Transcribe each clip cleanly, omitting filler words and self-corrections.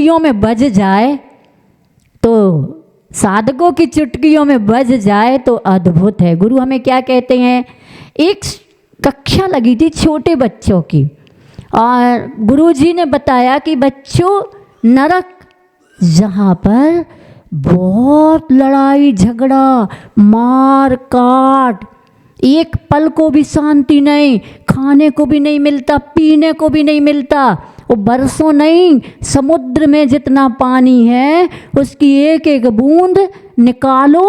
चुटकियों में बज जाए तो साधकों की चुटकियों में बज जाए तो अद्भुत है। गुरु हमें क्या कहते हैं, एक कक्षा लगी थी छोटे बच्चों की और गुरुजी ने बताया कि बच्चों, नरक जहाँ पर बहुत लड़ाई झगड़ा मार काट, एक पल को भी शांति नहीं, खाने को भी नहीं मिलता, पीने को भी नहीं मिलता, वो बरसों नहीं, समुद्र में जितना पानी है उसकी एक एक बूंद निकालो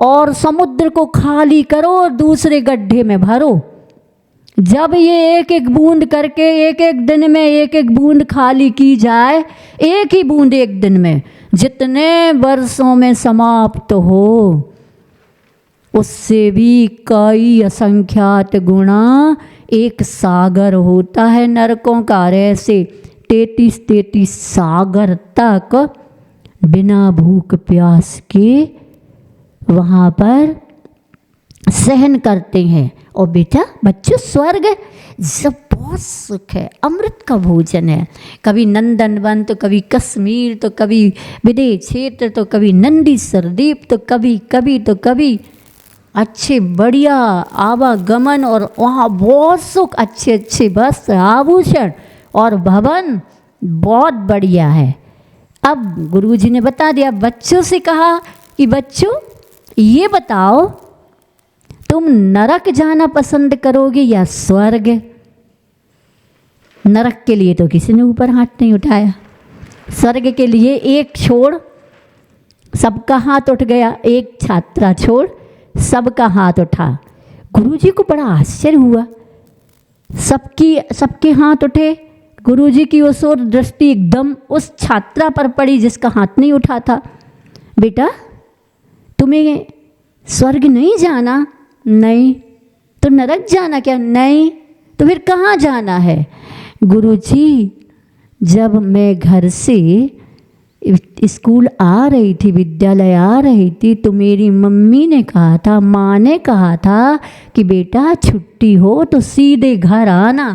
और समुद्र को खाली करो और दूसरे गड्ढे में भरो। जब ये एक एक बूंद करके एक एक दिन में एक एक बूंद खाली की जाए, एक ही बूंद एक दिन में जितने वर्षों में समाप्त हो, उससे भी कई असंख्यात गुणा एक सागर होता है नरकों का। ऐसे 33 सागर तक बिना भूख प्यास के वहाँ पर सहन करते हैं। और बेटा बच्चों, स्वर्ग सब बहुत सुख है, अमृत का भोजन है। कभी नंदनवन तो कभी कश्मीर तो कभी विदेह क्षेत्र तो कभी नंदी सरदीप तो कभी अच्छे बढ़िया आवागमन और वहाँ बहुत सुख, अच्छे अच्छे वस्त्र आभूषण और भवन बहुत बढ़िया है। अब गुरुजी ने बता दिया, बच्चों से कहा कि बच्चों ये बताओ, तुम नरक जाना पसंद करोगे या स्वर्ग? नरक के लिए तो किसी ने ऊपर हाथ नहीं उठाया, स्वर्ग के लिए एक छोड़ सबका हाथ उठ गया, एक छात्रा छोड़ सबका हाथ उठा। गुरुजी को बड़ा आश्चर्य हुआ, सबके हाथ उठे। गुरुजी की उस ओर दृष्टि एकदम उस छात्रा पर पड़ी जिसका हाथ नहीं उठा था। बेटा तुम्हें स्वर्ग नहीं जाना? नहीं। तो नरक जाना क्या? नहीं। तो फिर कहाँ जाना है? गुरुजी, जब मैं घर से स्कूल आ रही थी, विद्यालय आ रही थी, तो मेरी मम्मी ने कहा था, माँ ने कहा था कि बेटा छुट्टी हो तो सीधे घर आना।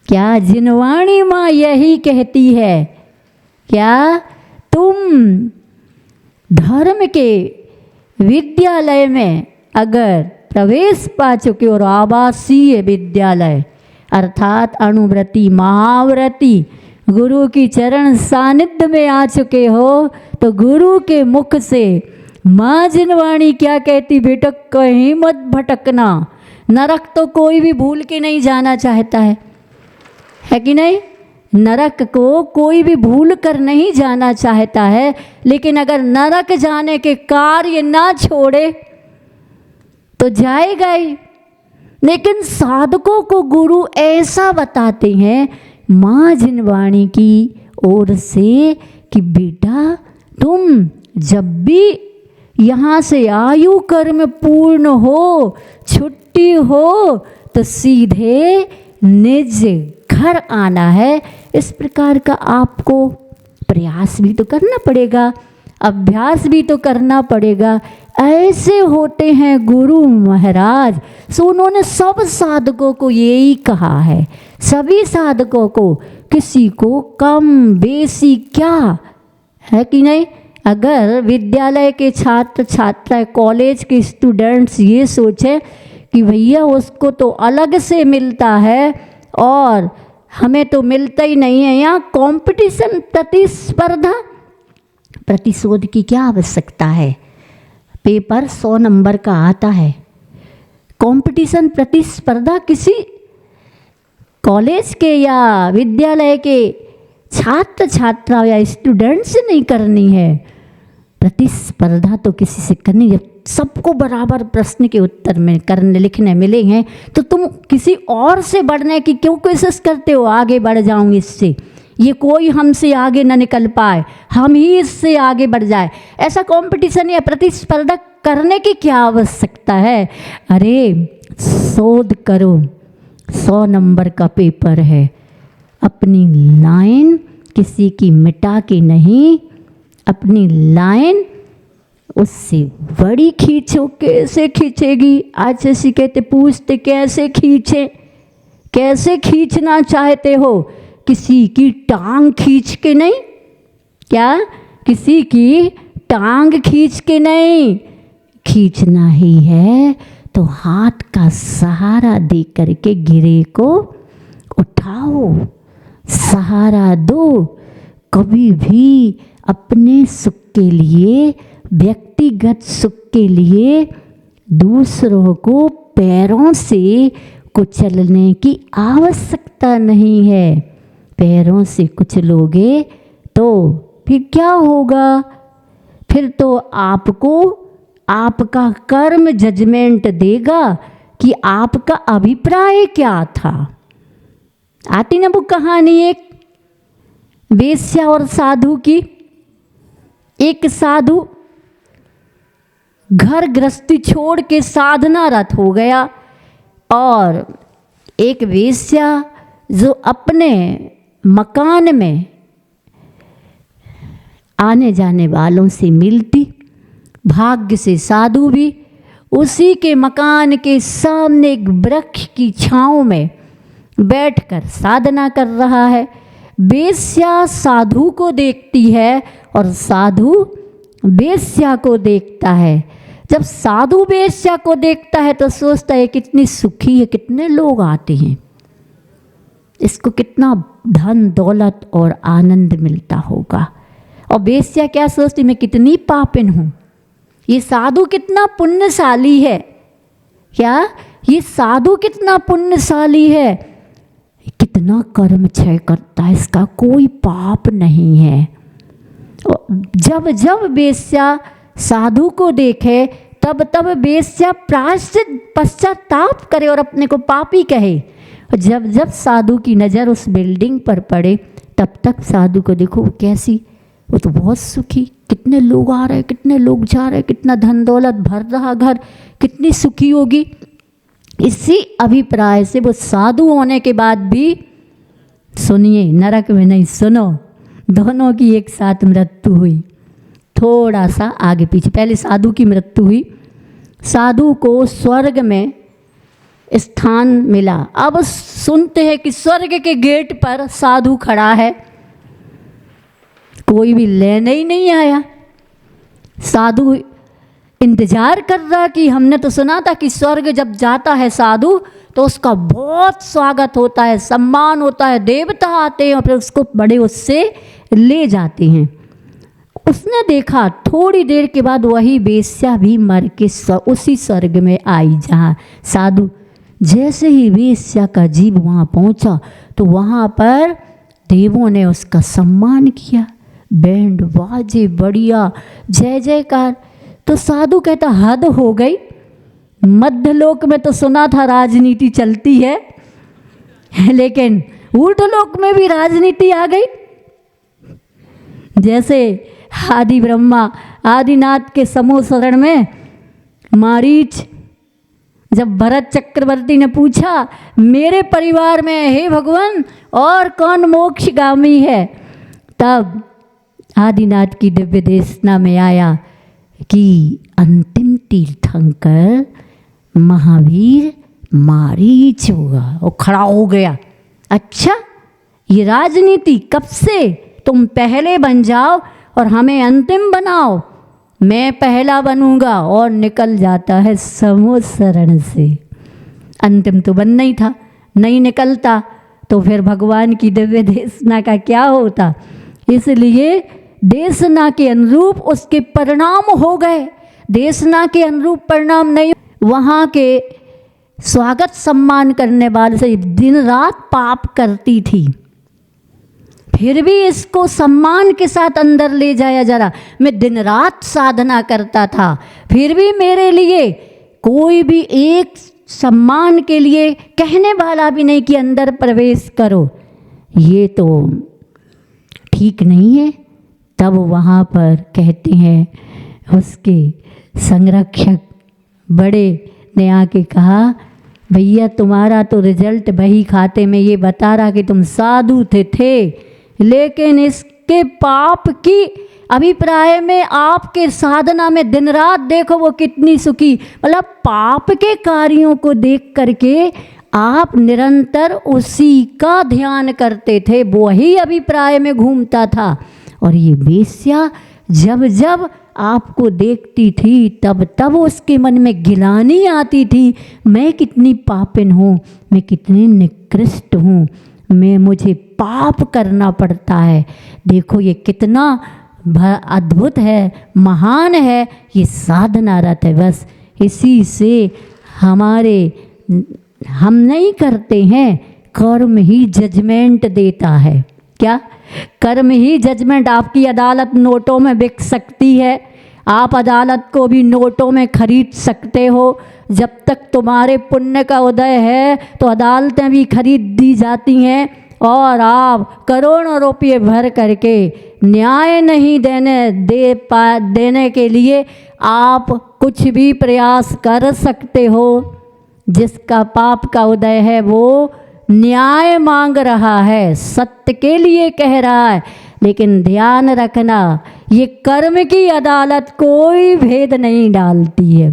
क्या जिनवाणी माँ यही कहती है? क्या तुम धर्म के विद्यालय में अगर प्रवेश पा चुके हो, और आवासीय विद्यालय अर्थात अणुव्रती महाव्रती गुरु की चरण सानिध्य में आ चुके हो, तो गुरु के मुख से माँ जिनवाणी क्या कहती, बेटा कहीं मत भटकना। नरक तो कोई भी भूल के नहीं जाना चाहता है कि नहीं? नरक को कोई भी भूल कर नहीं जाना चाहता है, लेकिन अगर नरक जाने के कार्य ना छोड़े तो जाएगा ही। लेकिन साधकों को गुरु ऐसा बताते हैं माँ जिनवाणी की ओर से कि बेटा तुम जब भी यहाँ से आयु कर्म पूर्ण हो, छुट्टी हो, तो सीधे निज घर आना है। इस प्रकार का आपको प्रयास भी तो करना पड़ेगा, अभ्यास भी तो करना पड़ेगा। ऐसे होते हैं गुरु महाराज। सो उन्होंने सब साधकों को यही कहा है, सभी साधकों को, किसी को कम बेसी क्या है कि नहीं। अगर विद्यालय के छात्र छात्रा, कॉलेज के स्टूडेंट्स ये सोचें कि भैया उसको तो अलग से मिलता है और हमें तो मिलता ही नहीं है, यहाँ कंपटीशन प्रतिस्पर्धा, प्रतिशोध की क्या आवश्यकता है? पेपर 100 नंबर का आता है, कंपटीशन प्रतिस्पर्धा किसी कॉलेज के या विद्यालय के छात्र छात्रा या स्टूडेंट से नहीं करनी है। प्रतिस्पर्धा तो किसी से करनी है। सबको बराबर प्रश्न के उत्तर में करने लिखने मिले हैं, तो तुम किसी और से बढ़ने की क्यों कोशिश करते हो? आगे बढ़ जाऊं इससे, ये कोई हमसे आगे न निकल पाए, हम ही इससे आगे बढ़ जाए, ऐसा कंपटीशन या प्रतिस्पर्धा करने की क्या आवश्यकता है? अरे शोध करो, 100 नंबर का पेपर है, अपनी लाइन किसी की मिटा के नहीं, अपनी लाइन उससे बड़ी खींचो। कैसे खींचेगी? आज ऐसी कहते पूछते कैसे खींचे, कैसे खींचना चाहते हो? किसी की टांग खींच के नहीं, क्या किसी की टांग खींच के नहीं, खींचना ही है तो हाथ का सहारा दे करके गिरे को उठाओ, सहारा दो। कभी भी अपने सुख के लिए, व्यक्तिगत सुख के लिए दूसरों को पैरों से कुचलने की आवश्यकता नहीं है। पैरों से कुचलोगे तो फिर क्या होगा? फिर तो आपको आपका कर्म जजमेंट देगा कि आपका अभिप्राय क्या था। आती ना वो कहानी एक वेश्या और साधु की। एक साधु घर गृहस्थी छोड़ के साधना रत हो गया और एक वेश्या जो अपने मकान में आने जाने वालों से मिलती, भाग्य से साधु भी उसी के मकान के सामने एक वृक्ष की छांव में बैठकर साधना कर रहा है। वेश्या साधु को देखती है और साधु वेश्या को देखता है। जब साधु वेश्या को देखता है तो सोचता है कितनी सुखी है, कितने लोग आते हैं, इसको कितना धन दौलत और आनंद मिलता होगा। और वेश्या क्या सोचती, मैं कितनी पापिन हूँ, ये साधु कितना पुण्यशाली है, क्या ये साधु कितना पुण्यशाली है, कितना कर्म क्षय करता है, इसका कोई पाप नहीं है। जब जब वेश्या साधु को देखे तब तब वेश्या प्रायश्चित पश्चाताप करे और अपने को पापी कहे। और जब जब साधु की नज़र उस बिल्डिंग पर पड़े तब तक साधु को देखो कैसी, वो तो बहुत सुखी, कितने लोग आ रहे, कितने लोग जा रहे, कितना धन दौलत भर रहा घर, कितनी सुखी होगी। इसी अभिप्राय से वो साधु होने के बाद भी, सुनिए नरक में नहीं, सुनो, दोनों की एक साथ मृत्यु हुई। थोड़ा सा आगे पीछे, पहले साधु की मृत्यु हुई, साधु को स्वर्ग में स्थान मिला। अब सुनते हैं कि स्वर्ग के गेट पर साधु खड़ा है, कोई भी लेने ही नहीं आया। साधु इंतजार कर रहा कि हमने तो सुना था कि स्वर्ग जब जाता है साधु तो उसका बहुत स्वागत होता है, सम्मान होता है, देवता आते हैं और फिर उसको बड़े उससे ले जाते हैं। उसने देखा थोड़ी देर के बाद वही वेश्या भी मर के उसी स्वर्ग में आई जहाँ साधु। जैसे ही वेश्या का जीव वहाँ पहुँचा तो वहाँ पर देवों ने उसका सम्मान किया, बैंड बाजे बढ़िया जय जयकार। तो साधु कहता हद हो गई, मध्यलोक में तो सुना था राजनीति चलती है, लेकिन ऊर्ध्वलोक में भी राजनीति आ गई। जैसे आदि ब्रह्मा आदिनाथ के समूह शरण में मारीच, जब भरत चक्रवर्ती ने पूछा मेरे परिवार में हे भगवान और कौन मोक्षगामी है, तब आदिनाथ की दिव्य देशना में आया कि अंतिम तीर्थंकर महावीर मारीच होगा। वो खड़ा हो गया, अच्छा ये राजनीति कब से, तुम पहले बन जाओ और हमें अंतिम बनाओ, मैं पहला बनूंगा। और निकल जाता है समूह शरण से। अंतिम तो बनना ही था, नहीं निकलता तो फिर भगवान की दिव्य देशना का क्या होता। इसलिए देशना के अनुरूप उसके परिणाम हो गए, देशना के अनुरूप परिणाम नहीं। वहाँ के स्वागत सम्मान करने वाले से दिन रात पाप करती थी, फिर भी इसको सम्मान के साथ अंदर ले जाया जा रहा। मैं दिन रात साधना करता था, फिर भी मेरे लिए कोई भी एक सम्मान के लिए कहने वाला भी नहीं कि अंदर प्रवेश करो, ये तो ठीक नहीं है। तब वहाँ पर कहते हैं उसके संरक्षक बड़े ने आके कहा भैया तुम्हारा तो रिजल्ट बही खाते में ये बता रहा कि तुम साधु थे, लेकिन इसके पाप की अभिप्राय में आपके साधना में दिन रात देखो वो कितनी सुखी। मतलब पाप के कार्यों को देख करके आप निरंतर उसी का ध्यान करते थे, वही अभिप्राय में घूमता था। और ये वेश्या जब जब आपको देखती थी तब तब उसके मन में गिलानी आती थी, मैं कितनी पापिन हूँ, मैं कितनी निकृष्ट हूँ, मुझे पाप करना पड़ता है। देखो ये कितना अद्भुत है, महान है, ये साधना रत है। बस इसी से हम नहीं करते हैं, कर्म ही जजमेंट देता है। क्या? कर्म ही जजमेंट। आपकी अदालत नोटों में बिक सकती है, आप अदालत को भी नोटों में खरीद सकते हो। जब तक तुम्हारे पुण्य का उदय है तो अदालतें भी खरीद दी जाती हैं, और आप करोड़ों रुपये भर करके न्याय नहीं देने के लिए आप कुछ भी प्रयास कर सकते हो। जिसका पाप का उदय है वो न्याय मांग रहा है, सत्य के लिए कह रहा है। लेकिन ध्यान रखना, ये कर्म की अदालत कोई भेद नहीं डालती है।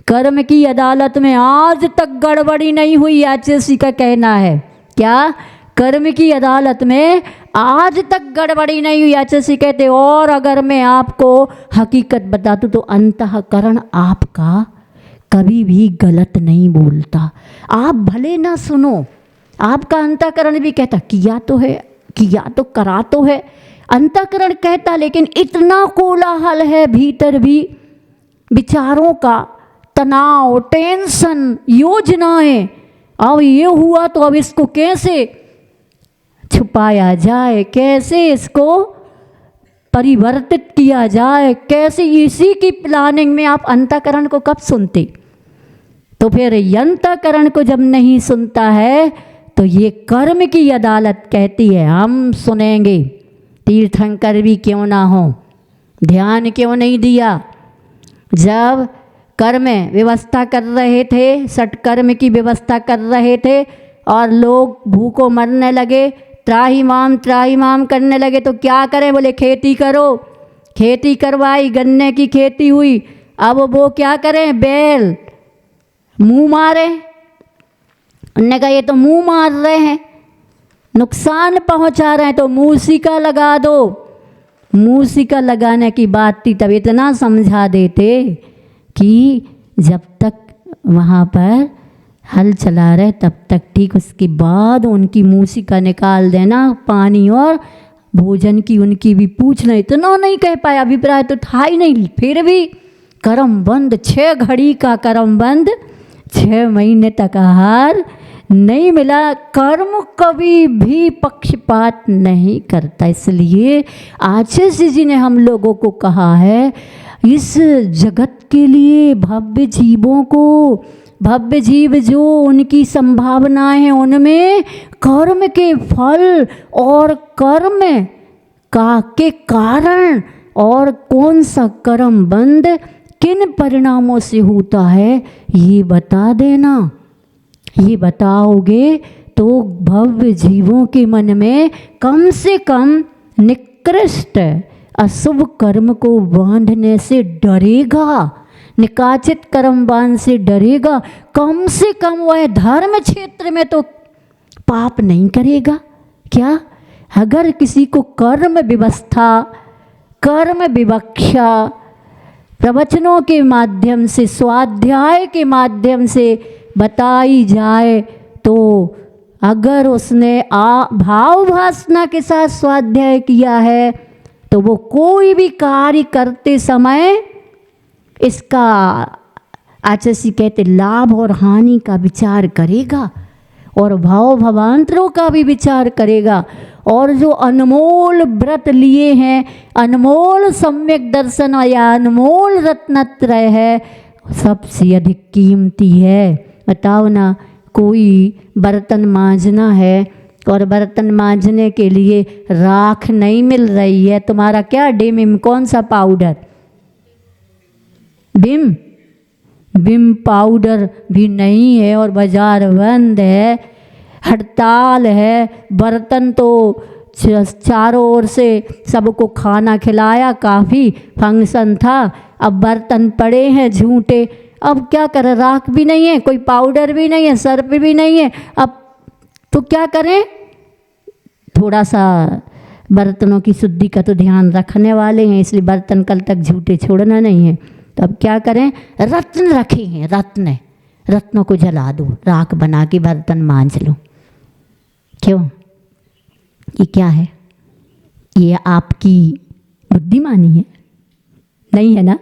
कर्म की अदालत में आज तक गड़बड़ी नहीं हुई, एचएससी का कहना है। क्या? कर्म की अदालत में आज तक गड़बड़ी नहीं हुई, एचएससी कहते। और अगर मैं आपको हकीकत बता दूं तो अंतःकरण आपका कभी भी गलत नहीं बोलता। आप भले ना सुनो, आपका अंतःकरण भी कहता किया तो है, किया तो करा तो है, अंतःकरण कहता। लेकिन इतना कोलाहल है भीतर भी, विचारों का तनाव, टेंशन, योजनाएं, अब ये हुआ तो अब इसको कैसे छुपाया जाए, कैसे इसको परिवर्तित किया जाए, कैसे, इसी की प्लानिंग में आप अंतःकरण को कब सुनते? तो फिर अंतःकरण को जब नहीं सुनता है तो ये कर्म की अदालत कहती है हम सुनेंगे। तीर्थंकर भी क्यों ना हो, ध्यान क्यों नहीं दिया? जब कर्म व्यवस्था कर रहे थे, सटकर्म की व्यवस्था कर रहे थे और लोग भूखों मरने लगे, त्राहिमाम करने लगे, तो क्या करें? बोले खेती करो। खेती करवाई, गन्ने की खेती हुई। अब वो क्या करें? बैल मुंह मारे। उन्होंने कहा ये तो मुंह मार रहे हैं, नुकसान पहुंचा रहे हैं, तो मूसिका लगा दो। मूसिका लगाने की बात थी, तब इतना समझा देते कि जब तक वहाँ पर हल चला रहे तब तक ठीक, उसके बाद उनकी मूसिका निकाल देना, पानी और भोजन की उनकी भी पूछना। इतना नहीं कह पाया, अभिप्राय तो था ही नहीं। फिर भी कर्म बंद, 6 घड़ी का कर्म बंद, 6 महीने तक आहार नहीं मिला। कर्म कभी भी पक्षपात नहीं करता। इसलिए आचार्य जी ने हम लोगों को कहा है, इस जगत के लिए भव्य जीवों को, भव्य जीव जो उनकी संभावनाएं हैं, उनमें कर्म के फल और कर्म के कारण और कौन सा कर्म बंद किन परिणामों से होता है ये बता देना। ये बताओगे तो भव्य जीवों के मन में कम से कम निकृष्ट अशुभ कर्म को बांधने से डरेगा, निकाचित कर्म बांध से डरेगा। कम से कम वह धर्म क्षेत्र में तो पाप नहीं करेगा। क्या? अगर किसी को कर्म व्यवस्था, कर्म विवक्षा प्रवचनों के माध्यम से, स्वाध्याय के माध्यम से बताई जाए, तो अगर उसने भाव भासना के साथ स्वाध्याय किया है तो वो कोई भी कार्य करते समय इसका आचार्य कहते लाभ और हानि का विचार करेगा और भाव भवांतरों का भी विचार करेगा। और जो अनमोल व्रत लिए हैं, अनमोल सम्यक दर्शन या अनमोल रत्नत्रय है, सबसे अधिक कीमती है। बताओ ना, कोई बर्तन मांजना है और बर्तन मांजने के लिए राख नहीं मिल रही है, तुम्हारा क्या डेमिम, कौन सा पाउडर, बिम पाउडर भी नहीं है और बाजार बंद है, हड़ताल है। बर्तन तो चारों ओर से सबको खाना खिलाया, काफ़ी फंक्शन था, अब बर्तन पड़े हैं झूठे, अब क्या करें, राख भी नहीं है, कोई पाउडर भी नहीं है, सर्फ भी नहीं है, अब तो क्या करें। थोड़ा सा बर्तनों की शुद्धि का तो ध्यान रखने वाले हैं, इसलिए बर्तन कल तक झूठे छोड़ना नहीं है। तो अब क्या करें, रत्न रखे हैं, रत्नों को जला दो, राख बना के बर्तन मांज लो। क्यों, ये क्या है, ये आपकी बुद्धिमानी है? नहीं है ना,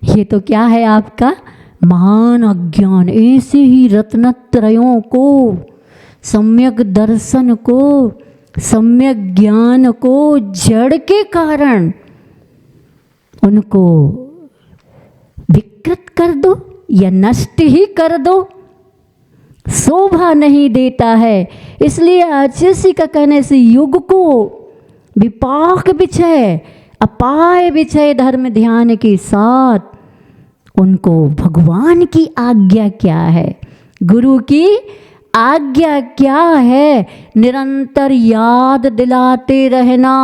ये तो क्या है, आपका महान अज्ञान। ऐसे ही रत्नत्रयों को, सम्यक दर्शन को, सम्यक ज्ञान को जड़ के कारण उनको विकृत कर दो या नष्ट ही कर दो, शोभा नहीं देता है। इसलिए आचार्य का कहने से युग को विपाक विषय, अपाय विषय धर्म ध्यान के साथ उनको भगवान की आज्ञा क्या है, गुरु की आज्ञा क्या है, निरंतर याद दिलाते रहना।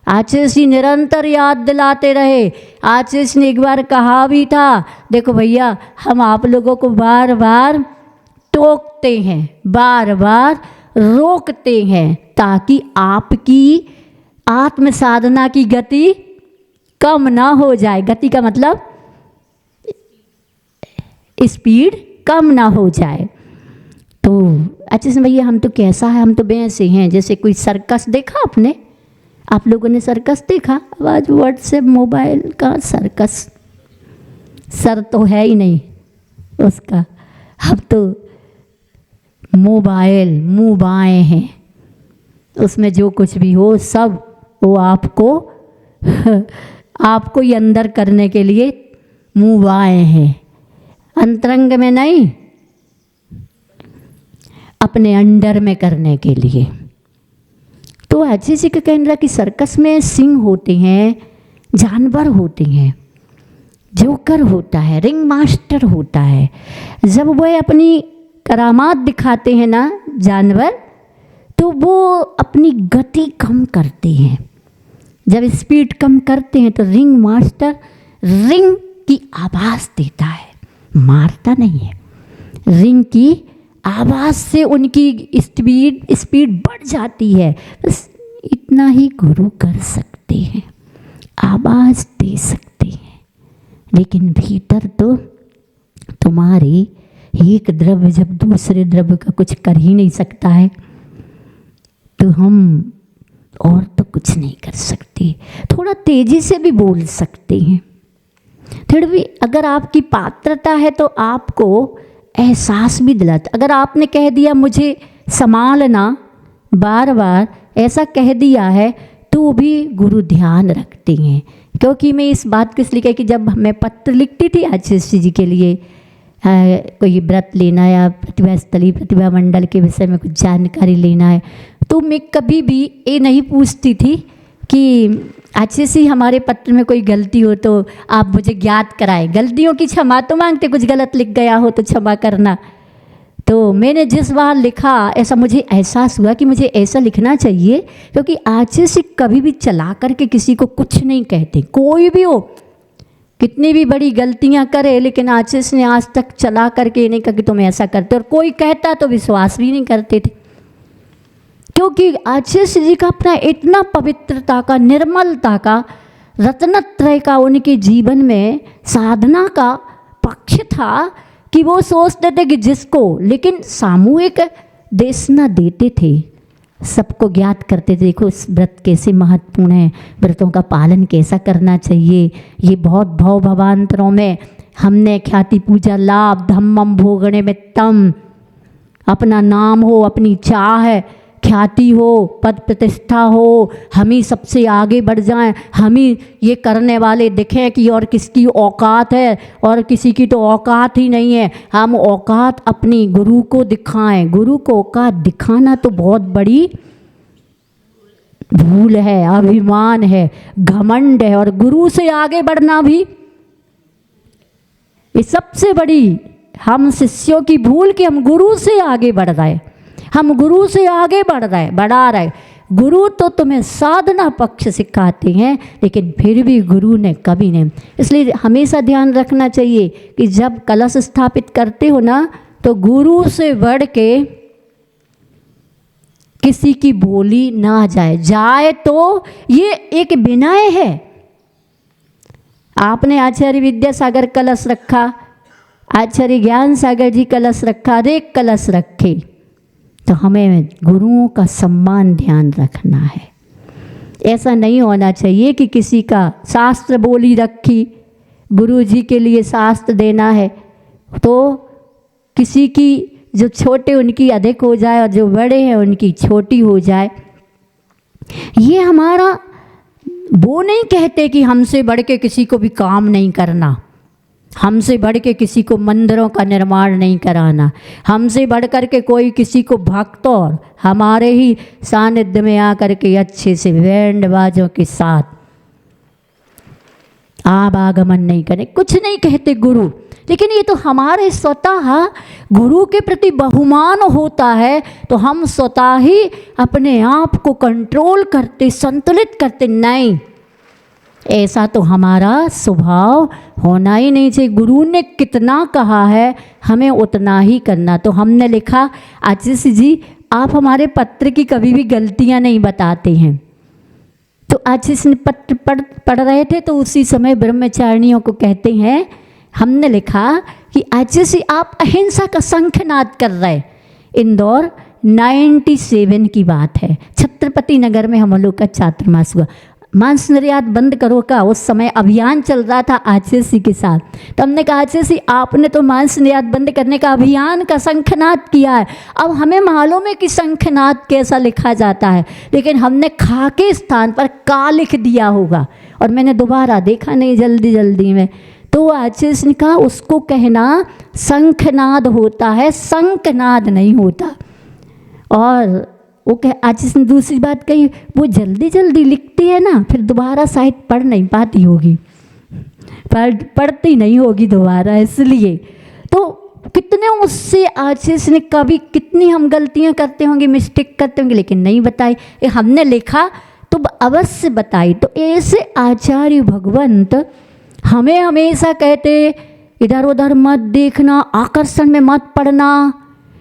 आचार्य निरंतर याद दिलाते रहे। आचार्य ने एक बार कहा भी था, देखो भैया, हम आप लोगों को बार बार टोकते हैं, बार बार रोकते हैं, ताकि आपकी आत्म साधना की गति कम ना हो जाए। गति का मतलब स्पीड कम ना हो जाए। तो अच्छे से भैया, हम तो कैसा है, हम तो वैसे हैं जैसे कोई सर्कस देखा आपने, आप लोगों ने सर्कस देखा? अब आज व्हाट्सएप मोबाइल का सर्कस, सर तो है ही नहीं उसका, अब तो मोबाइल मुँह बाएँ हैं, उसमें जो कुछ भी हो सब वो आपको ही अंदर करने के लिए मुँह बाएँ हैं, अंतरंग में नहीं, अपने अंडर में करने के लिए। तो ऐसे से कहने लगा कि सर्कस में सिंह होते हैं, जानवर होते हैं, जोकर होता है, रिंग मास्टर होता है। जब वह अपनी करामात दिखाते हैं ना जानवर, तो वो अपनी गति कम करते हैं। जब स्पीड कम करते हैं तो रिंग मास्टर रिंग की आवाज़ देता है, मारता नहीं है। रिंग की आवाज़ से उनकी स्पीड बढ़ जाती है। बस इतना ही गुरु कर सकते हैं, आवाज़ दे सकते हैं, लेकिन भीतर तो तुम्हारे एक द्रव्य जब दूसरे द्रव्य का कुछ कर ही नहीं सकता है, तो हम और तो कुछ नहीं कर सकते। थोड़ा तेज़ी से भी बोल सकते हैं, फिर भी अगर आपकी पात्रता है तो आपको एहसास भी दिलाता। अगर आपने कह दिया मुझे संभालना, बार बार ऐसा कह दिया है, तो भी गुरु ध्यान रखते हैं। क्योंकि मैं इस बात को इसलिए कह कि जब मैं पत्र लिखती थी आचार्य जी के लिए, कोई व्रत लेना या प्रतिभा स्थली प्रतिभा मंडल के विषय में कुछ जानकारी लेना है, तो मैं कभी भी ये नहीं पूछती थी कि आचार्य जी हमारे पत्र में कोई गलती हो तो आप मुझे ज्ञात कराएं। गलतियों की क्षमा तो मांगते, कुछ गलत लिख गया हो तो क्षमा करना। तो मैंने जिस बार लिखा, ऐसा मुझे एहसास हुआ कि मुझे ऐसा लिखना चाहिए, क्योंकि आचार्य जी कभी भी चला करके किसी को कुछ नहीं कहते। कोई भी हो, कितनी भी बड़ी गलतियां करे, लेकिन आचार्य ने आज तक चला करके नहीं कहा कि तुम ऐसा करते, और कोई कहता तो विश्वास भी नहीं करते थे। क्योंकि आचार्य जी का अपना इतना पवित्रता का, निर्मलता का, रत्नत्रय का उनके जीवन में साधना का पक्ष था कि वो सोचते थे कि जिसको, लेकिन सामूहिक देशना देते थे, सबको ज्ञात करते थे। देखो इस व्रत कैसे महत्वपूर्ण है, व्रतों का पालन कैसा करना चाहिए। ये बहुत भव भवांतरों में हमने ख्याति पूजा लाभ धम्मम भोगणे में तम, अपना नाम हो, अपनी चाह ख्याति हो, पद प्रतिष्ठा हो, हम ही सबसे आगे बढ़ जाएं, हम ही ये करने वाले दिखें कि और किसकी औकात है और किसी की तो औकात ही नहीं है। हम औकात अपनी गुरु को दिखाएं। गुरु को औकात दिखाना तो बहुत बड़ी भूल है, अभिमान है, घमंड है। और गुरु से आगे बढ़ना भी ये सबसे बड़ी हम शिष्यों की भूल कि हम गुरु से आगे बढ़ रहे, हम गुरु से आगे बढ़ रहे, बढ़ा रहे। गुरु तो तुम्हें साधना पक्ष सिखाते हैं, लेकिन फिर भी गुरु ने कभी नहीं। इसलिए हमेशा ध्यान रखना चाहिए कि जब कलश स्थापित करते हो ना, तो गुरु से बढ़ के किसी की बोली ना जाए तो ये एक विनय है। आपने आचार्य विद्यासागर कलश रखा, आचार्य ज्ञान सागर जी कलश रखा, रेक कलश रखे, तो हमें गुरुओं का सम्मान ध्यान रखना है। ऐसा नहीं होना चाहिए कि किसी का शास्त्र बोली रखी, गुरु जी के लिए शास्त्र देना है, तो किसी की जो छोटे उनकी अधिक हो जाए और जो बड़े हैं उनकी छोटी हो जाए। ये हमारा, वो नहीं कहते कि हमसे बढ़ के किसी को भी काम नहीं करना, हमसे बढ़ के किसी को मंदिरों का निर्माण नहीं कराना, हमसे बढ़ कर के कोई किसी को भक्त और हमारे ही सानिध्य में आकर के अच्छे से बैंड बाजों के साथ आवागमन नहीं करें, कुछ नहीं कहते गुरु। लेकिन ये तो हमारे स्वतः गुरु के प्रति बहुमान होता है, तो हम स्वतः ही अपने आप को कंट्रोल करते, संतुलित करते नहीं। ऐसा तो हमारा स्वभाव होना ही नहीं चाहिए। गुरु ने कितना कहा है हमें उतना ही करना। तो हमने लिखा, आशीष जी आप हमारे पत्र की कभी भी गलतियां नहीं बताते हैं। तो आशीष ने पत्र पढ़ रहे थे, तो उसी समय ब्रह्मचारिणियों को कहते हैं, हमने लिखा कि आशीष जी आप अहिंसा का शंखनाद कर रहे। इंदौर 97 की बात है, छत्रपति नगर में हम लोग का चातुर्मास हुआ। मांस निर्यात बंद करो का उस समय अभियान चल रहा था आशीष जी के साथ। तो हमने कहा आशीष जी आपने तो मांस निर्यात बंद करने का अभियान का शंखनाद किया है, अब हमें मालूम है कि शंखनाद कैसा लिखा जाता है, लेकिन हमने खा के स्थान पर का लिख दिया होगा और मैंने दोबारा देखा नहीं जल्दी में। तो आशीष ने कहा उसको कहना शंखनाद होता है, शंखनाद नहीं होता। और वो कह, आशीष ने दूसरी बात कही, वो जल्दी लिखती है ना, फिर दोबारा शायद पढ़ नहीं पाती होगी, पढ़ती नहीं होगी दोबारा, इसलिए। तो कितने उससे आशीष ने कभी कितनी हम गलतियां करते होंगे, मिस्टेक करते होंगे, लेकिन नहीं बताई। हमने लिखा तो अवश्य बताई। तो ऐसे आचार्य भगवंत हमें हमेशा कहते इधर उधर मत देखना, आकर्षण में मत पड़ना,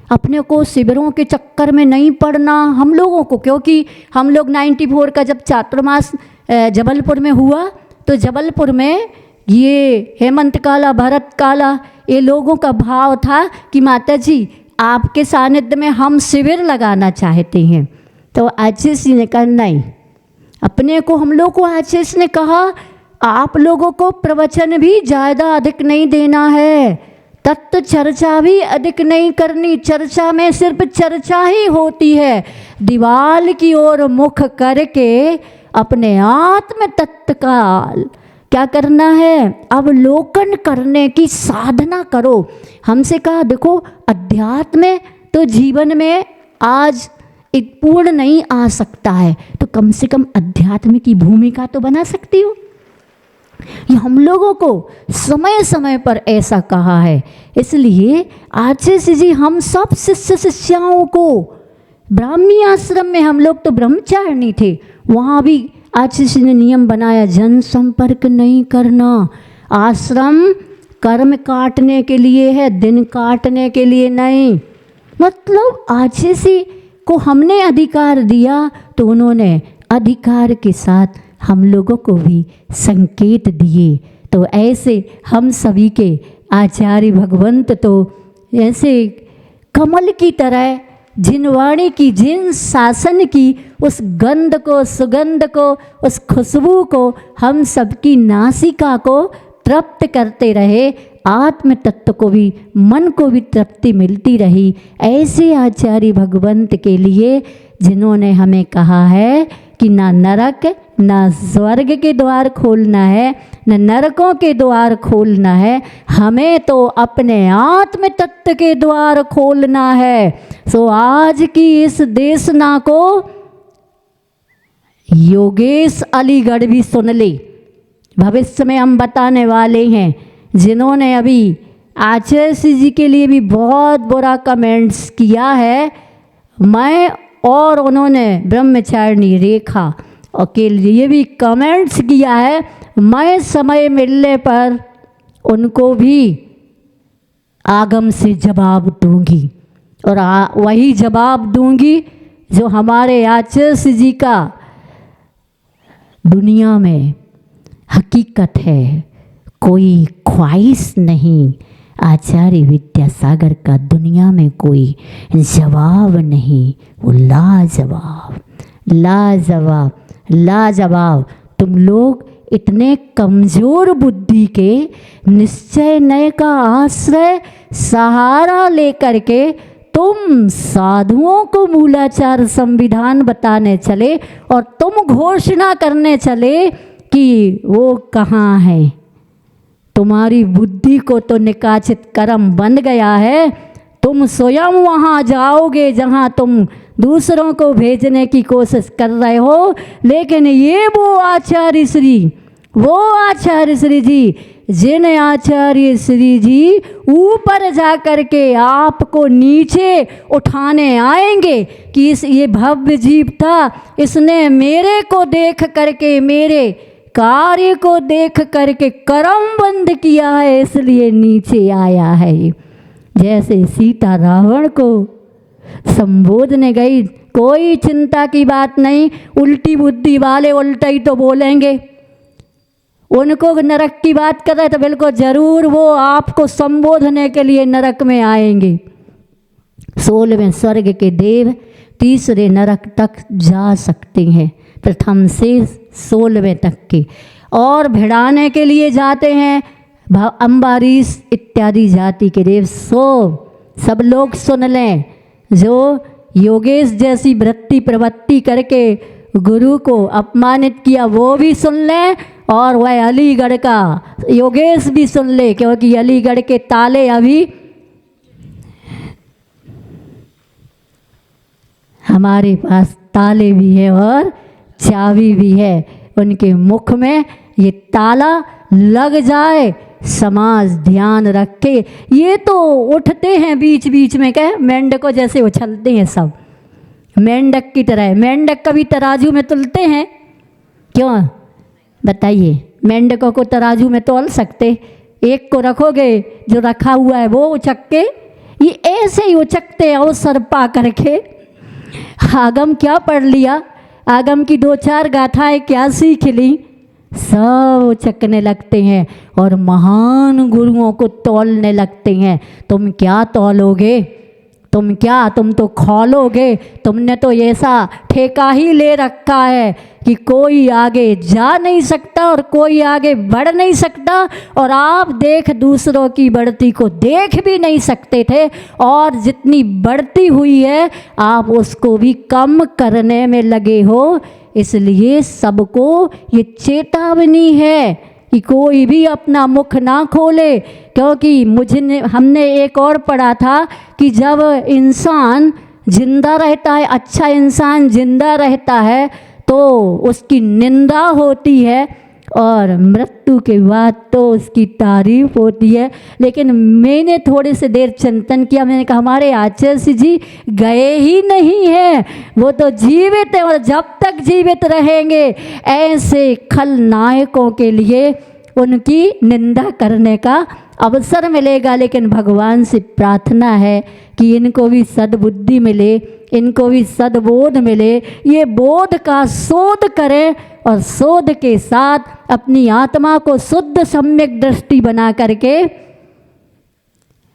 अपने को शिविरों के चक्कर में नहीं पड़ना हम लोगों को। क्योंकि हम लोग 94 का जब चातुर्मास जबलपुर में हुआ, तो जबलपुर में ये हेमंत काला, भरत काला, ये लोगों का भाव था कि माता जी आपके सानिध्य में हम शिविर लगाना चाहते हैं। तो आशीष जी ने कहा नहीं, अपने को हम लोग को आशीष ने कहा आप लोगों को प्रवचन भी ज़्यादा अधिक नहीं देना है, तत्व चर्चा भी अधिक नहीं करनी, चर्चा में सिर्फ चर्चा ही होती है। दीवाल की ओर मुख करके अपने आत्म तत्व का क्या करना है, अवलोकन करने की साधना करो। हमसे कहा देखो अध्यात्म तो जीवन में आज पूर्ण नहीं आ सकता है, तो कम से कम अध्यात्म की भूमिका तो बना सकती हो। ये हम लोगों को समय समय पर ऐसा कहा है। इसलिए आशीष जी हम सब शिष्य शिष्याओं को, ब्राह्मी आश्रम में हम लोग तो ब्रह्मचारिणी थे, वहाँ भी आशीष ने नियम बनाया जन संपर्क नहीं करना। आश्रम कर्म काटने के लिए है, दिन काटने के लिए नहीं। मतलब आशीष को हमने अधिकार दिया तो उन्होंने अधिकार के साथ हम लोगों को भी संकेत दिए। तो ऐसे हम सभी के आचार्य भगवंत तो ऐसे कमल की तरह जिन वाणी की, जिन शासन की उस गंध को, सुगंध को, उस खुशबू को हम सबकी नासिका को तृप्त करते रहे, आत्म तत्व को भी, मन को भी तृप्ति मिलती रही। ऐसे आचार्य भगवंत के लिए जिन्होंने हमें कहा है कि ना नरक ना स्वर्ग के द्वार खोलना है, न नरकों के द्वार खोलना है, हमें तो अपने आत्म तत्व के द्वार खोलना है। सो आज की इस देशना को योगेश अलीगढ़ भी सुन ले, भविष्य में हम बताने वाले हैं। जिन्होंने अभी आचार्य जी के लिए भी बहुत बुरा कमेंट्स किया है, मैं और उन्होंने ब्रह्मचारिणी रेखा और के लिए भी कमेंट्स किया है। मैं समय मिलने पर उनको भी आगम से जवाब दूंगी और वही जवाब दूंगी जो हमारे आचार्य जी का दुनिया में हकीकत है, कोई ख्वाहिश नहीं। आचार्य विद्यासागर का दुनिया में कोई जवाब नहीं, वो लाजवाब लाजवाब लाजवाब। तुम लोग इतने कमज़ोर बुद्धि के निश्चय नय का आश्रय सहारा लेकर के तुम साधुओं को मूलाचार संविधान बताने चले और तुम घोषणा करने चले कि वो कहाँ है। तुम्हारी बुद्धि को तो निकाचित कर्म बन गया है। तुम स्वयं वहाँ जाओगे जहाँ तुम दूसरों को भेजने की कोशिश कर रहे हो, लेकिन ये वो आचार्य श्री जी जिन आचार्य श्री जी ऊपर जा कर के आपको नीचे उठाने आएंगे कि ये भव्य जीव था, इसने मेरे को देख करके, मेरे कार्य को देख करके कर्म बंद किया है, इसलिए नीचे आया है। जैसे सीता रावण को संबोधने गई, कोई चिंता की बात नहीं, उल्टी बुद्धि वाले उल्टा ही तो बोलेंगे। उनको नरक की बात कर रहे तो बिल्कुल ज़रूर वो आपको संबोधने के लिए नरक में आएंगे। 16वें स्वर्ग के देव तीसरे नरक तक जा सकते हैं, प्रथम से 16वें तक के, और भिड़ाने के लिए जाते हैं अम्बारीश इत्यादि जाति के देव। सब लोग सुन लें, जो योगेश जैसी वृत्ति प्रवृत्ति करके गुरु को अपमानित किया वो भी सुन लें, और वह अलीगढ़ का योगेश भी सुन ले, क्योंकि अलीगढ़ के ताले अभी हमारे पास ताले भी है और चाबी भी है। उनके मुख में ये ताला लग जाए, समाज ध्यान रखे। ये तो उठते हैं बीच बीच में, क्या मेंढकों जैसे उछलते हैं सब, मेंढक की तरह। मेंढक कभी तराजू में तुलते हैं? क्यों बताइए, मेंढकों को तराजू में तोल सकते? एक को रखोगे, जो रखा हुआ है वो उचक के, ये ऐसे ही उचकते अवसर पा करके। आगम क्या पढ़ लिया, आगम की 2-4 गाथाएं क्या सीख ली, सब उचकने लगते हैं और महान गुरुओं को तौलने लगते हैं। तुम क्या तौलोगे, तुम तो खोलोगे। तुमने तो ऐसा ठेका ही ले रखा है कि कोई आगे जा नहीं सकता और कोई आगे बढ़ नहीं सकता, और आप दूसरों की बढ़ती को देख भी नहीं सकते थे, और जितनी बढ़ती हुई है आप उसको भी कम करने में लगे हो। इसलिए सबको ये चेतावनी है कि कोई भी अपना मुख ना खोले, क्योंकि हमने एक और पढ़ा था कि जब इंसान जिंदा रहता है, अच्छा इंसान जिंदा रहता है तो उसकी निंदा होती है, और मृत्यु के बाद तो उसकी तारीफ होती है। लेकिन मैंने थोड़ी सी देर चिंतन किया, मैंने कहा हमारे आचार्य जी गए ही नहीं हैं, वो तो जीवित हैं, और जब तक जीवित रहेंगे ऐसे खलनायकों के लिए उनकी निंदा करने का अवसर मिलेगा। लेकिन भगवान से प्रार्थना है कि इनको भी सद्बुद्धि मिले, इनको भी सद्बोध मिले, ये बोध का शोध करें, और शोध के साथ अपनी आत्मा को शुद्ध सम्यक दृष्टि बना करके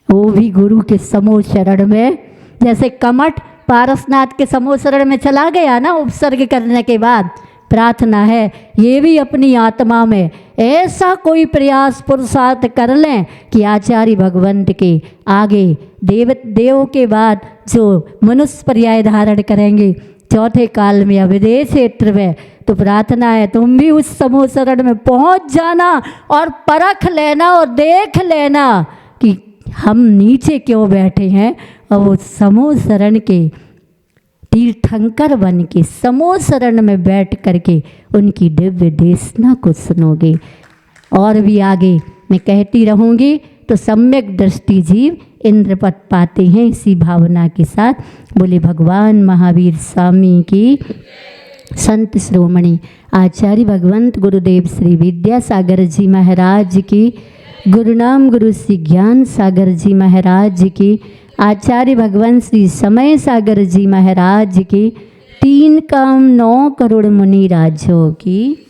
वो भी गुरु के समूह शरण में, जैसे कमठ पारसनाथ के समूह शरण में चला गया ना उपसर्ग करने के बाद, प्रार्थना है ये भी अपनी आत्मा में ऐसा कोई प्रयास पुरुषार्थ कर लें कि आचार्य भगवंत के आगे देव के बाद जो मनुष्य पर्याय धारण करेंगे चौथे काल में अविदेश क्षेत्र में, तो प्रार्थना है तुम भी उस समूह शरण में पहुंच जाना और परख लेना और देख लेना कि हम नीचे क्यों बैठे हैं, और वो समूह शरण के तीर्थंकर बन के समूह शरण में बैठ करके उनकी दिव्य देशना को सुनोगे। और भी आगे मैं कहती रहूँगी, तो सम्यक दृष्टि जीव इंद्रपद पाते हैं। इसी भावना के साथ बोले भगवान महावीर स्वामी की, संत श्रोमणी आचार्य भगवंत गुरुदेव श्री विद्यासागर जी महाराज की, गुरुनाम गुरु श्री ज्ञान सागर जी महाराज की, आचार्य भगवान श्री समय सागर जी महाराज की, 3 काम 9 करोड़ मुनि राजों की।